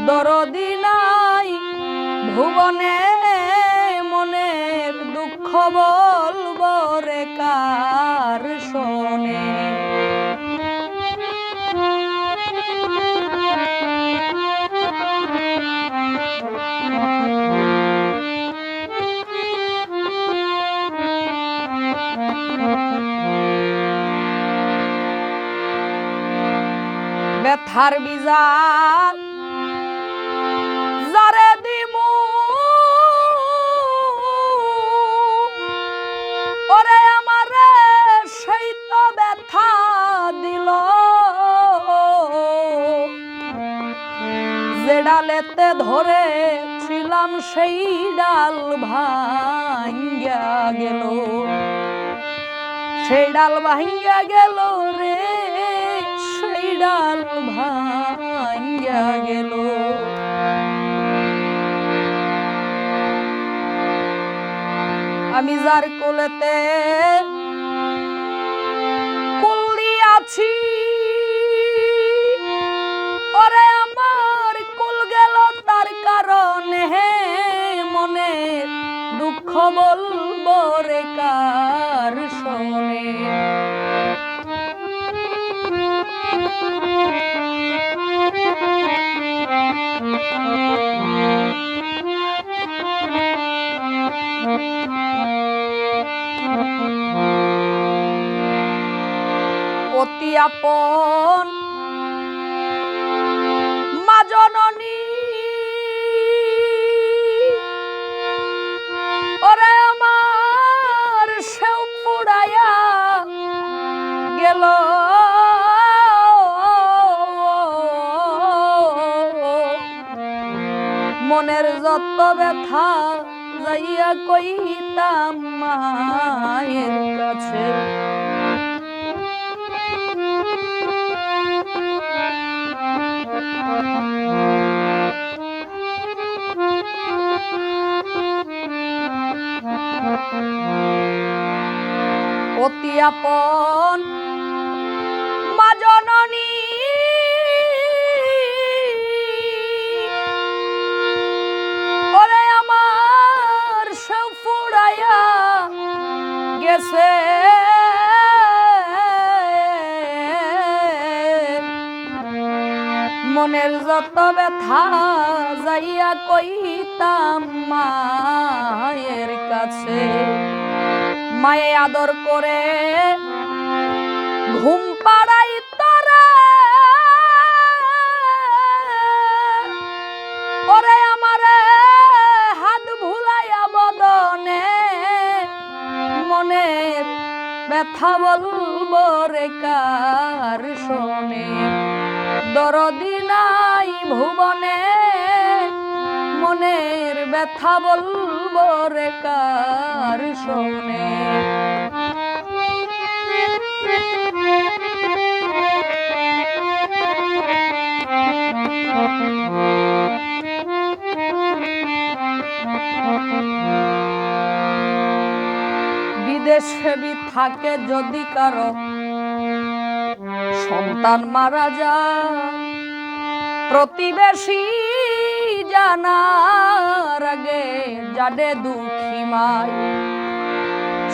দরদি নাই ভুবনে মনের দুঃখ বলব রে কার শোনে। ব্যথার বিজাল যারে দিমু ওরে আমারে সেই তো ব্যথা দিল, যে ডালেতে ধরে ছিলাম সেই ডাল ভাঙ্গা গেল, সেই ডাল ভাঙ্গা গেল রে, সেই ডাল ভাঙ্গা গেল। আমি যার কোলেতে কুল দিয়াছি ওরে আমার কুল গেল তার কারণে, মনে দুঃখ বলবো রে কার শোনে। অতি আপন মা জননী ওরে আমার সেও পুড়াইয়া গেল, মনের যত ব্যথা যাইয়া কইতাম মায়ের কাছে। অতি আপন মা জননী ওরে আমার সব ফুরাইয়া গেছে, মনের যত ব্যথা যাইয়া কইতাম মায়ের কাছে। মায়ে আদর করে ঘুম পাড়াই তারা ওরে আমারে হাত ভুলাইয়া বদনে, মনের ব্যথা বলবো রে কার শোনে। দরদি নাই ভুবনে মনের ব্যথা বলবো রে কার শোনে। বিদেশে থাকে যদি কারো সন্তান মারা যায়, প্রতিবেশী জানার আগে জানে দুঃখী মায়,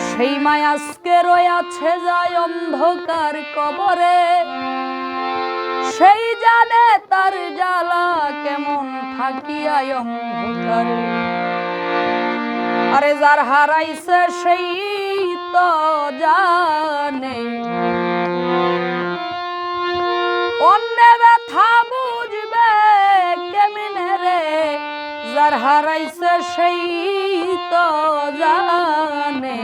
সেই মায় আজকে রয়েছে যায় অন্ধকার কবরে, সেই জানে তার জ্বালা কেমন থাকিয়া অন্ধকারে। আরে যার হারাইছে সেই তো জানে, অন্য ব্যথা বুঝবে কেমনে রে, যার হারাইছে সেই তো জানে।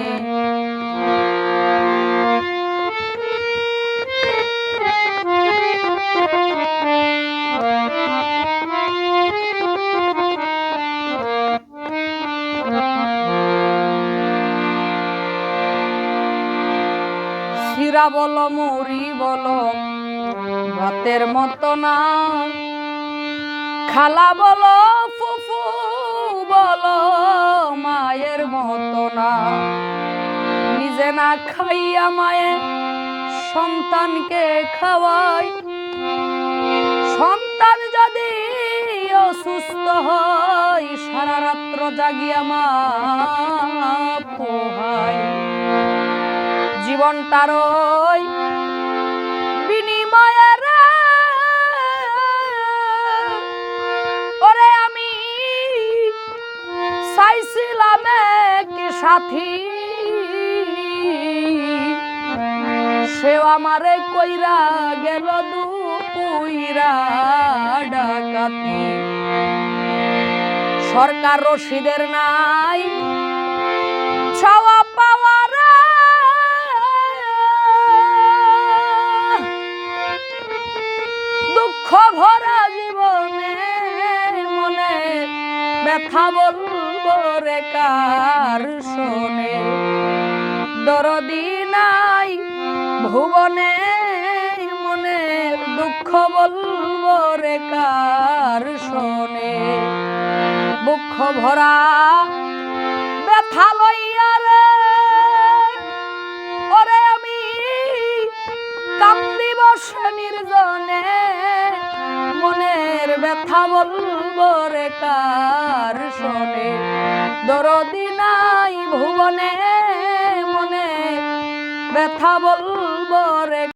শিরা বলো মুড়ি বলো ভাতের মতো না, খালা বলো ফুফু বলো মায়ের মতো না। নিজে না খাইয়া মায়ে সন্তানকে খাওয়াই, সন্তান যদি রাত্র জাগিয়া মা পোহাই জীবনটার ওই বিনিময়ে রে ওরে আমি চাইছিলাম কি সাথী সেও আমারে কইরা গেল দুপুইরা ডাকাতি সরকার রশিদের নাই ছাওয়া পাওয়ার দুঃখ ভরা জীবনে মনে ব্যথা বলবো রে কার শোনে দরদি নাই ভুবনে মনে দুঃখ বলবো রে কার শোনে দুঃখ ভরা ব্যথা লইয়া রে ওরে আমি কান্দি বসে নির্জনে মনের ব্যথা বলবো রে কার শোনে দরদি নাই ভুবনে মনে ব্যথা বলবো রে